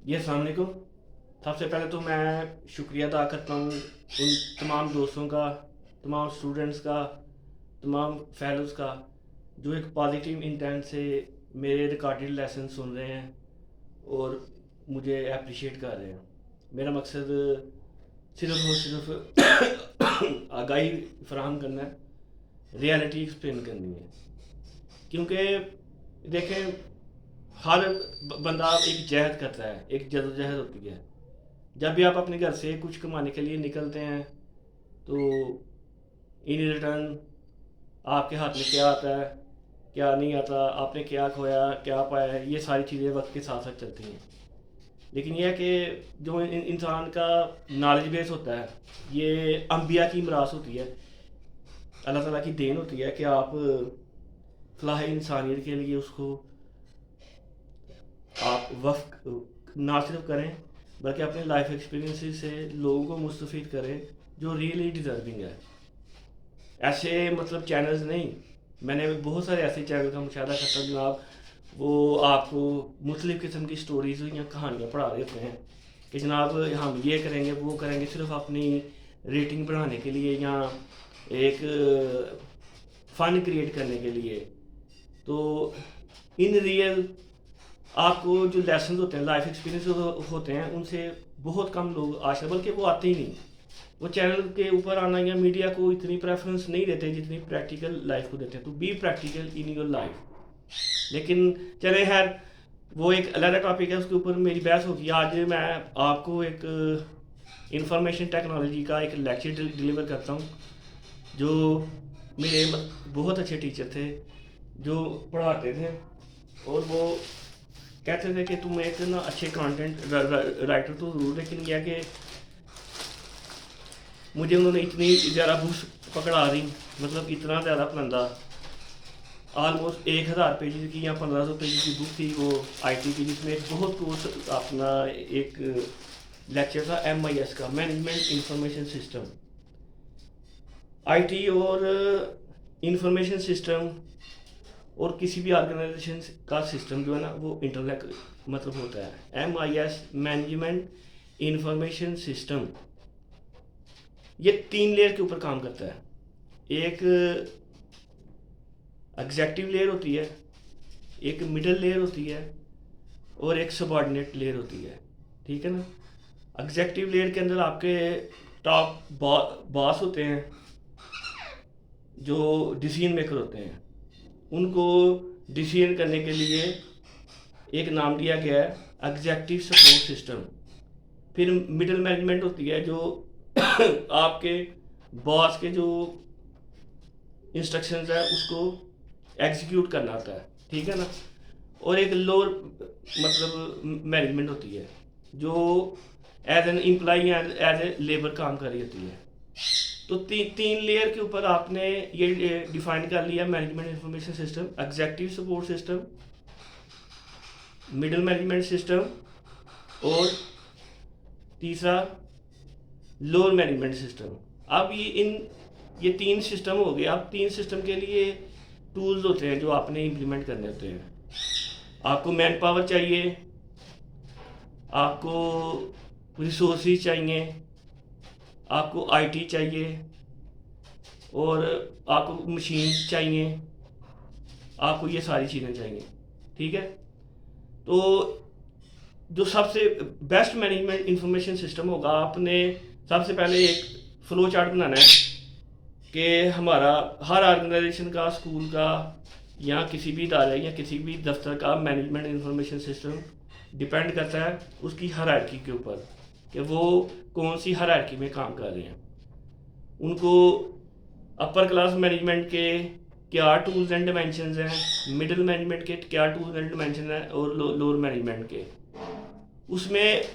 जी अस्सलाम वालेकुम। सबसे पहले तो मैं शुक्रिया अदा करता हूँ उन तमाम दोस्तों का, तमाम स्टूडेंट्स का, तमाम फेलोज़ का जो एक पॉजिटिव इंटेंट से मेरे रिकॉर्डेड लेसन सुन रहे हैं और मुझे अप्रिशिएट कर रहे हैं। मेरा मकसद सिर्फ़ और सिर्फ़ आगाही फराहम करना है, रियलिटी एक्सप्लेन करनी है। क्योंकि देखें, हर बंदा एक जहद करता है, एक जदोजहद होती है। जब भी आप अपने घर से कुछ कमाने के लिए निकलते हैं तो इन रिटर्न आपके हाथ में क्या आता है, क्या नहीं आता, आपने क्या खोया, क्या पाया है, ये सारी चीज़ें वक्त के साथ साथ चलती हैं। लेकिन यह है कि जो इंसान का नॉलेज बेस होता है, ये अम्बिया की मिरास होती है, अल्लाह ताला की देन होती है कि आप फलाह इंसानियत के लिए उसको आप वफ़ ना सिर्फ करें बल्कि अपने लाइफ एक्सपीरियंसेस से लोगों को मुस्तफ़ीद करें जो रियली डिज़र्विंग है। ऐसे मतलब चैनल्स नहीं, मैंने बहुत सारे ऐसे चैनल का मुशाहिदा करता हूँ जनाब, वो आपको मुख्तलिफ़ किस्म की स्टोरीज़ या कहानियाँ पढ़ा रहे होते हैं कि जनाब हम ये करेंगे वो करेंगे सिर्फ अपनी रेटिंग बढ़ाने के लिए या एक फ़न क्रिएट करने के लिए। तो इन रियल आपको जो लेसन होते हैं, लाइफ एक्सपीरियंस होते हैं, उनसे बहुत कम लोग आशा, बल्कि वो आते ही नहीं। वो चैनल के ऊपर आना या मीडिया को इतनी प्रेफरेंस नहीं देते जितनी प्रैक्टिकल लाइफ को देते हैं। तो be practical in your life. लेकिन चले खैर, वो एक अलग टॉपिक है, उसके ऊपर मेरी बहस होगी। आज मैं आपको एक इंफॉर्मेशन टेक्नोलॉजी का एक लेक्चर डिलीवर करता हूँ जो मेरे बहुत अच्छे टीचर थे जो पढ़ाते थे, और वो कहते थे कि तुम एक ना अच्छे कंटेंट राइटर तो ज़रूर, लेकिन यह कि मुझे उन्होंने इतनी ज़्यादा बुक्स पकड़ा दी, मतलब इतना ज़्यादा पलंदा, ऑलमोस्ट 1000 पेजेस की या 1500 पेजेस की बुक थी वो आईटी की, जिसमें एक बहुत कोर्स अपना एक लेक्चर था MIS का, मैनेजमेंट इंफॉर्मेशन सिस्टम। आईटी और इंफॉर्मेशन सिस्टम और किसी भी ऑर्गेनाइजेशन का सिस्टम जो है ना वो इंटरनेट मतलब होता है। MIS मैनेजमेंट इंफॉर्मेशन सिस्टम, ये 3 लेयर के ऊपर काम करता है। एक एग्जेक्टिव लेयर होती है, एक मिडल लेयर होती है और एक सबऑर्डिनेट लेयर होती है। ठीक है ना। एग्जेक्टिव लेयर के अंदर आपके टॉप बॉस होते हैं जो डिसीजन मेकर होते हैं, उनको डिसीजन करने के लिए एक नाम दिया गया है एग्जेक्टिव सपोर्ट सिस्टम। फिर मिडिल मैनेजमेंट होती है जो आपके बॉस के जो इंस्ट्रक्शंस है उसको एग्जीक्यूट करना आता है। ठीक है ना। और एक लोअर मतलब मैनेजमेंट होती है जो as an employee as a labour काम कर रही होती है। तो तीन लेयर के ऊपर आपने ये डिफाइन कर लिया, management information system, executive support system, middle management system और तीसरा लोअर मैनेजमेंट सिस्टम। अब ये 3 सिस्टम हो गए। अब 3 सिस्टम के लिए टूल्स होते हैं जो आपने इम्प्लीमेंट करने होते हैं। आपको मैन पावर चाहिए, आपको रिसोर्सेज चाहिए, आपको आईटी चाहिए और आपको मशीन चाहिए, आपको ये सारी चीज़ें चाहिए। ठीक है। तो जो सबसे बेस्ट मैनेजमेंट इंफॉर्मेशन सिस्टम होगा, आपने सबसे पहले एक फ्लो चार्ट बनाना है कि हमारा हर ऑर्गेनाइजेशन का, स्कूल का या किसी भी इदारे या किसी भी दफ्तर का मैनेजमेंट इंफॉर्मेशन सिस्टम डिपेंड करता है उसकी हायरार्की के ऊपर कि वो कौन सी हायरार्की में काम कर रहे हैं। उनको अपर क्लास मैनेजमेंट के क्या टूल्स एंड डिमेंशंस हैं, मिडिल मैनेजमेंट के क्या टूल्स एंड डिमेंशन हैं और लोअर मैनेजमेंट के। उसमें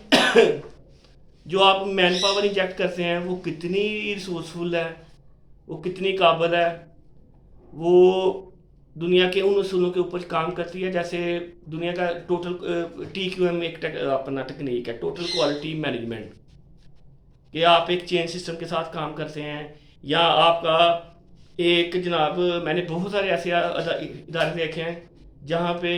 जो आप मैन पावर इंजेक्ट करते हैं वो कितनी रिसोर्सफुल है, वो कितनी काबिल है, वो दुनिया के उन उसूलों के ऊपर काम करती है। जैसे दुनिया का टोटल TQM एक अपना टेक्निक है, टोटल क्वालिटी मैनेजमेंट, कि आप एक चेन सिस्टम के साथ काम करते हैं या आपका एक जनाब, मैंने बहुत सारे ऐसे इदारे देखे हैं जहाँ पे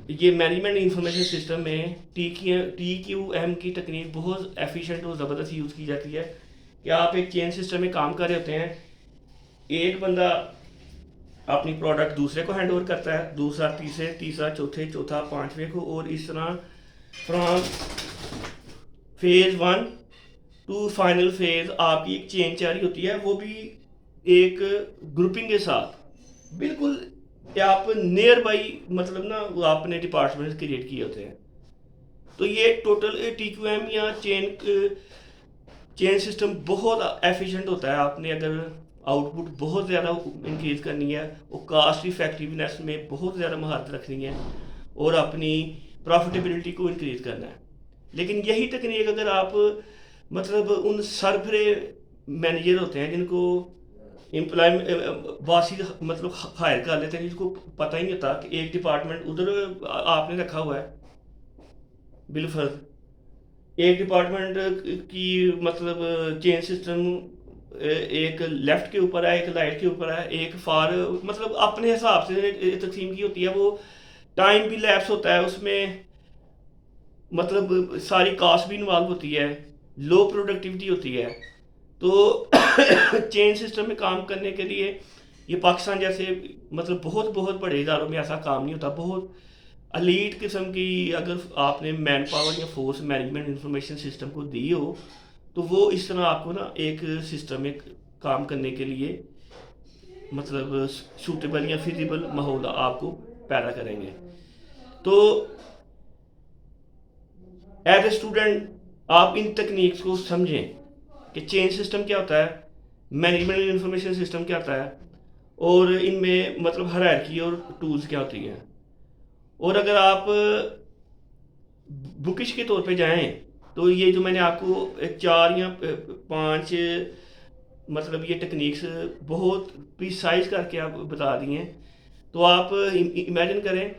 ये मैनेजमेंट इंफॉर्मेशन सिस्टम में TQM की तकनीक बहुत एफिशिएंट और ज़बरदस्त यूज़ की जाती है कि आप एक चेन सिस्टम में काम कर रहे होते हैं। एक बंदा अपनी प्रोडक्ट दूसरे को हैंड ओवर करता है, दूसरा तीसरे, तीसरा चौथे, चौथा पांचवें को, और इस तरह from phase 1 to final phase आपकी एक चेन जारी होती है, वो भी एक ग्रुपिंग के साथ बिल्कुल आप नियर बाई, मतलब ना वो आपने डिपार्टमेंट क्रिएट किए होते हैं। तो ये टोटल TQM या चेन सिस्टम बहुत एफिशिएंट होता है। आपने अगर आउटपुट बहुत ज़्यादा इंक्रीज करनी है, वो कास्ट इफेक्टिवनेस में बहुत ज़्यादा महारत रखनी है और अपनी प्रॉफिटेबिलिटी को इंक्रीज करना है। लेकिन यही तकनीक अगर आप मतलब उन सरफरे मैनेजर होते हैं जिनको एम्प्लॉय वासी मतलब हायर कर लेते हैं, जिसको पता ही नहीं होता कि एक डिपार्टमेंट उधर आपने रखा हुआ है बिलफर्ज, एक डिपार्टमेंट की मतलब चेन सिस्टम एक लेफ्ट के ऊपर है, एक राइट के ऊपर है, एक फार, मतलब अपने हिसाब से तकसीम की होती है। वो टाइम भी लैप्स होता है उसमें, मतलब सारी कास्ट भी इन्वॉल्व होती है, लो प्रोडक्टिविटी होती है। तो चेन सिस्टम में काम करने के लिए ये पाकिस्तान जैसे मतलब बहुत बहुत बड़े इदारों में ऐसा काम नहीं होता। बहुत अलीट किस्म की अगर आपने मैन पावर या फोर्स मैनेजमेंट इंफॉर्मेशन सिस्टम को दी हो, तो वो इस तरह आपको ना एक सिस्टम में काम करने के लिए मतलब सूटेबल या फिजिबल माहौल आपको पैदा करेंगे। तो एज ए स्टूडेंट आप इन तकनीक्स को समझें कि चेन सिस्टम क्या होता है, मैनेजमेंट इंफॉर्मेशन सिस्टम क्या होता है, और इनमें मतलब हायरार्की और टूल्स क्या होती हैं। और अगर आप बुकिश के तौर पे जाएं तो ये जो मैंने आपको 4 या 5 मतलब ये टेक्निक्स बहुत प्रिसाइज करके आप बता दी हैं, तो आप इमेजिन करें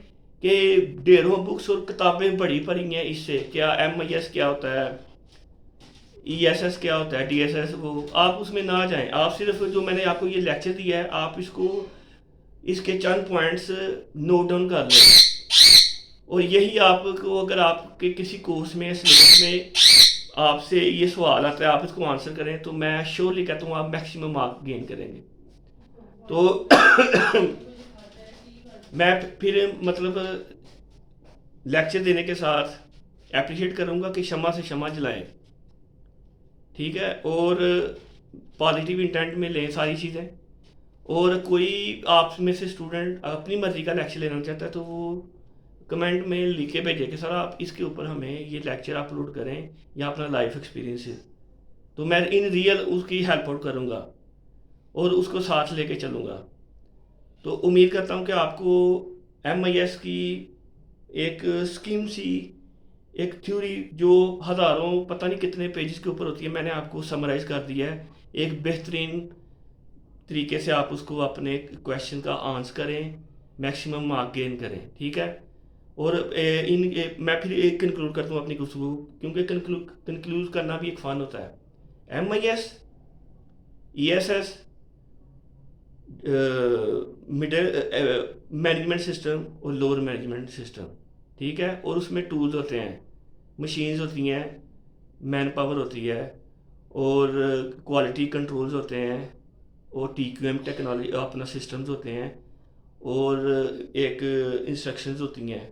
कि ढेरों बुक्स और किताबें बड़ी पड़ी हैं इससे। क्या MIS क्या होता है, ESS क्या होता है, DSS, वो आप उसमें ना जाएं। आप सिर्फ जो मैंने आपको ये लेक्चर दिया है, आप इसको इसके चंद पॉइंट्स नोट डाउन कर लें, और यही आपको अगर आपके किसी कोर्स में सिलेबस में आपसे ये सवाल आता है, आप इसको आंसर करें, तो मैं श्योरली कहता हूँ आप मैक्सिमम मार्क गेन करेंगे। तो मैं फिर मतलब लेक्चर देने के साथ अप्रिशिएट करूँगा कि क्षमा से क्षमा जलाएं, ठीक है, और पॉजिटिव इंटेंट में लें सारी चीज़ें। और कोई आप में से स्टूडेंट अपनी मर्ज़ी का लेक्चर लेना चाहता है तो वो कमेंट में लिख के भेजें कि सर आप इसके ऊपर हमें ये लेक्चर अपलोड करें या अपना लाइफ एक्सपीरियंस है, तो मैं इन रियल उसकी हेल्प आउट करूँगा और उसको साथ लेके चलूँगा। तो उम्मीद करता हूँ कि आपको MIS की एक स्कीम सी एक थ्योरी जो हज़ारों पता नहीं कितने पेजेस के ऊपर होती है, मैंने आपको समराइज़ कर दिया है। एक बेहतरीन तरीके से आप उसको अपने क्वेश्चन का आंसर करें, मैक्सिमम मार्क गेन करें, ठीक है। और मैं फिर एक कंक्लूड करता हूँ अपनी गुफ्तगू, क्योंकि कंक्लूड करना भी एक फ़न होता है। MIS, ESS, middle management system और लोअर मैनेजमेंट सिस्टम, ठीक है। और उसमें टूल्स होते हैं, मशीन्स होती हैं, मैन पावर होती है, और क्वालिटी कंट्रोल्स होते हैं, और TQM टेक्नोलॉजी अपना सिस्टम्स होते हैं, और एक इंस्ट्रक्शंस होती हैं,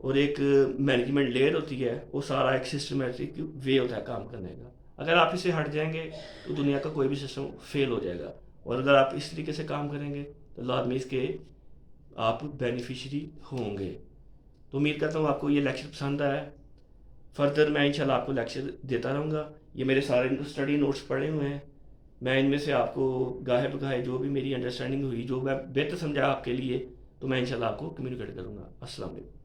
और एक मैनेजमेंट लेयर होती है। वो सारा एक सिस्टमेटिक वे होता है काम करने का। अगर आप इससे हट जाएंगे तो दुनिया का कोई भी सिस्टम फेल हो जाएगा, और अगर आप इस तरीके से काम करेंगे तो लाजमी इसके आप बेनिफिशरी होंगे। तो उम्मीद करता हूँ आपको ये लेक्चर पसंद आया। फर्दर मैं इंशाल्लाह आपको लेक्चर देता रहूँगा। ये मेरे सारे स्टडी नोट्स पड़े हुए हैं, मैं इनमें से आपको गाहे बगाहे जो भी मेरी अंडरस्टैंडिंग हुई, जो मैं बेहतर समझा आपके लिए, तो मैं इंशाल्लाह आपको कम्युनिकेट करूँगा। अस्सलाम वालेकुम।